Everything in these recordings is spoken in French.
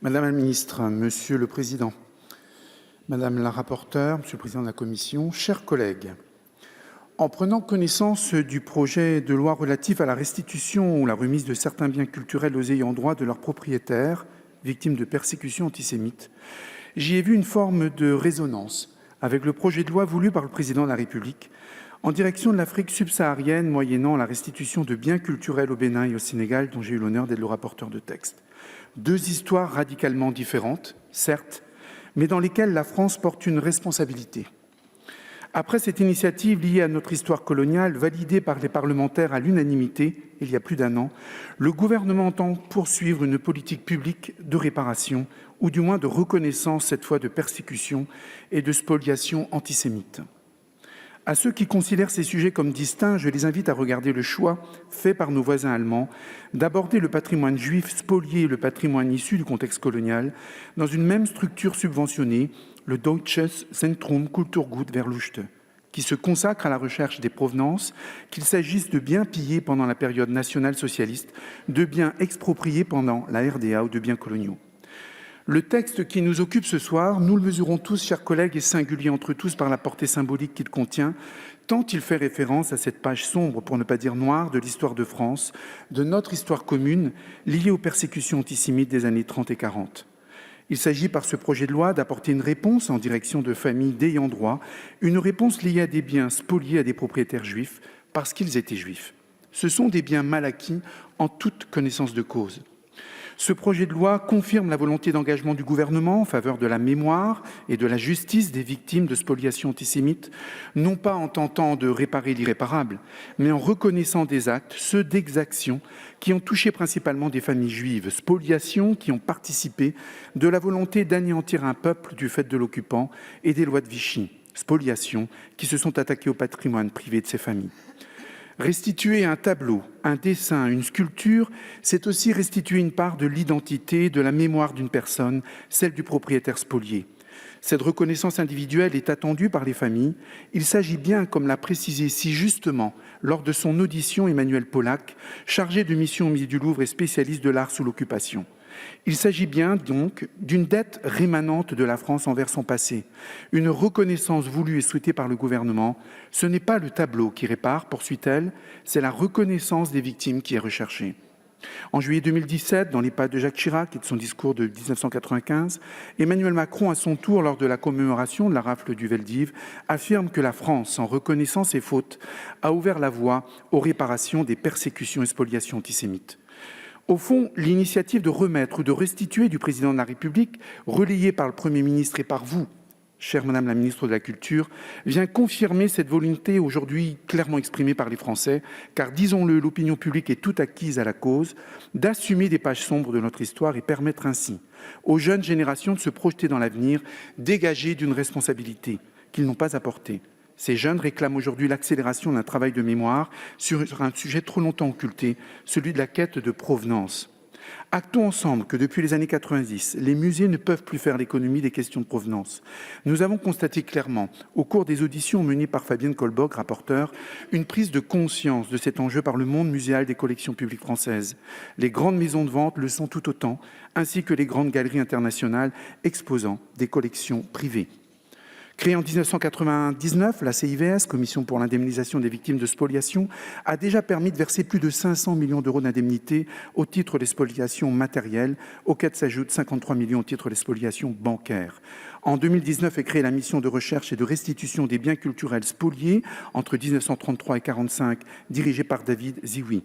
Madame la ministre, Monsieur le Président, Madame la rapporteure, Monsieur le Président de la Commission, chers collègues, en prenant connaissance du projet de loi relatif à la restitution ou la remise de certains biens culturels aux ayants droit de leurs propriétaires, victimes de persécutions antisémites, j'y ai vu une forme de résonance avec le projet de loi voulu par le Président de la République en direction de l'Afrique subsaharienne, moyennant la restitution de biens culturels au Bénin et au Sénégal, dont j'ai eu l'honneur d'être le rapporteur de texte. Deux histoires radicalement différentes, certes, mais dans lesquelles la France porte une responsabilité. Après cette initiative liée à notre histoire coloniale, validée par les parlementaires à l'unanimité il y a plus d'1 an, le gouvernement entend poursuivre une politique publique de réparation, ou du moins de reconnaissance, cette fois de persécution et de spoliation antisémite. À ceux qui considèrent ces sujets comme distincts, je les invite à regarder le choix fait par nos voisins allemands d'aborder le patrimoine juif spolié et le patrimoine issu du contexte colonial dans une même structure subventionnée, le Deutsches Zentrum Kulturgut Verluste, qui se consacre à la recherche des provenances, qu'il s'agisse de biens pillés pendant la période nationale-socialiste, de biens expropriés pendant la RDA ou de biens coloniaux. Le texte qui nous occupe ce soir, nous le mesurons tous, chers collègues, est singulier entre tous par la portée symbolique qu'il contient, tant il fait référence à cette page sombre, pour ne pas dire noire, de l'histoire de France, de notre histoire commune, liée aux persécutions antisémites des années 30 et 40. Il s'agit par ce projet de loi d'apporter une réponse en direction de familles d'ayants droit, une réponse liée à des biens spoliés à des propriétaires juifs, parce qu'ils étaient juifs. Ce sont des biens mal acquis en toute connaissance de cause. Ce projet de loi confirme la volonté d'engagement du gouvernement en faveur de la mémoire et de la justice des victimes de spoliation antisémite, non pas en tentant de réparer l'irréparable, mais en reconnaissant des actes, ceux d'exaction, qui ont touché principalement des familles juives, spoliations qui ont participé de la volonté d'anéantir un peuple du fait de l'occupant et des lois de Vichy, spoliations qui se sont attaquées au patrimoine privé de ces familles. Restituer un tableau, un dessin, une sculpture, c'est aussi restituer une part de l'identité, de la mémoire d'une personne, celle du propriétaire spolié. Cette reconnaissance individuelle est attendue par les familles. Il s'agit bien, comme l'a précisé si justement lors de son audition Emmanuel Pollack, chargé de mission au musée du Louvre et spécialiste de l'art sous l'occupation. Il s'agit bien donc d'une dette rémanente de la France envers son passé, une reconnaissance voulue et souhaitée par le gouvernement. Ce n'est pas le tableau qui répare, poursuit-elle, c'est la reconnaissance des victimes qui est recherchée. En juillet 2017, dans les pas de Jacques Chirac et de son discours de 1995, Emmanuel Macron, à son tour, lors de la commémoration de la rafle du Veldiv, affirme que la France, en reconnaissant ses fautes, a ouvert la voie aux réparations des persécutions et spoliations antisémites. Au fond, l'initiative de remettre ou de restituer du président de la République, relayée par le Premier ministre et par vous, chère Madame la ministre de la Culture, vient confirmer cette volonté aujourd'hui clairement exprimée par les Français, car disons-le, l'opinion publique est toute acquise à la cause, d'assumer des pages sombres de notre histoire et permettre ainsi aux jeunes générations de se projeter dans l'avenir, dégagées d'une responsabilité qu'ils n'ont pas apportée. Ces jeunes réclament aujourd'hui l'accélération d'un travail de mémoire sur un sujet trop longtemps occulté, celui de la quête de provenance. Actons ensemble que depuis les années 90, les musées ne peuvent plus faire l'économie des questions de provenance. Nous avons constaté clairement, au cours des auditions menées par Fabienne Colbock, rapporteure, une prise de conscience de cet enjeu par le monde muséal des collections publiques françaises. Les grandes maisons de vente le sont tout autant, ainsi que les grandes galeries internationales exposant des collections privées. Créée en 1999, la CIVS, Commission pour l'indemnisation des victimes de spoliation, a déjà permis de verser plus de 500 millions d'euros d'indemnités au titre des spoliations matérielles, auxquelles s'ajoutent 53 millions au titre des spoliations bancaires. En 2019 est créée la mission de recherche et de restitution des biens culturels spoliés entre 1933 et 1945, dirigée par David Zioui.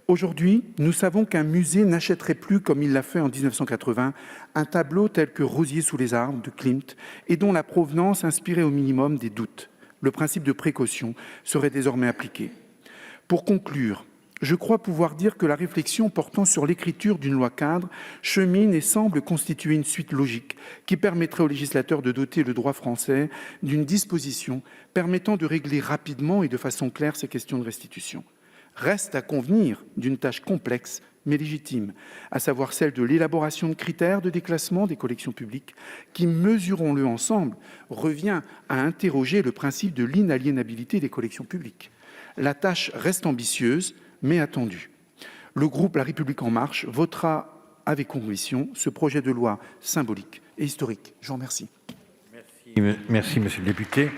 Aujourd'hui, nous savons qu'un musée n'achèterait plus, comme il l'a fait en 1980, un tableau tel que Rosier sous les arbres de Klimt et dont la provenance inspirait au minimum des doutes. Le principe de précaution serait désormais appliqué. Pour conclure, je crois pouvoir dire que la réflexion portant sur l'écriture d'une loi cadre chemine et semble constituer une suite logique qui permettrait au législateur de doter le droit français d'une disposition permettant de régler rapidement et de façon claire ces questions de restitution. Reste à convenir d'une tâche complexe mais légitime, à savoir celle de l'élaboration de critères de déclassement des collections publiques qui, mesurons-le ensemble, revient à interroger le principe de l'inaliénabilité des collections publiques. La tâche reste ambitieuse mais attendue. Le groupe La République En Marche votera avec conviction ce projet de loi symbolique et historique. Je vous remercie. Merci, monsieur le député.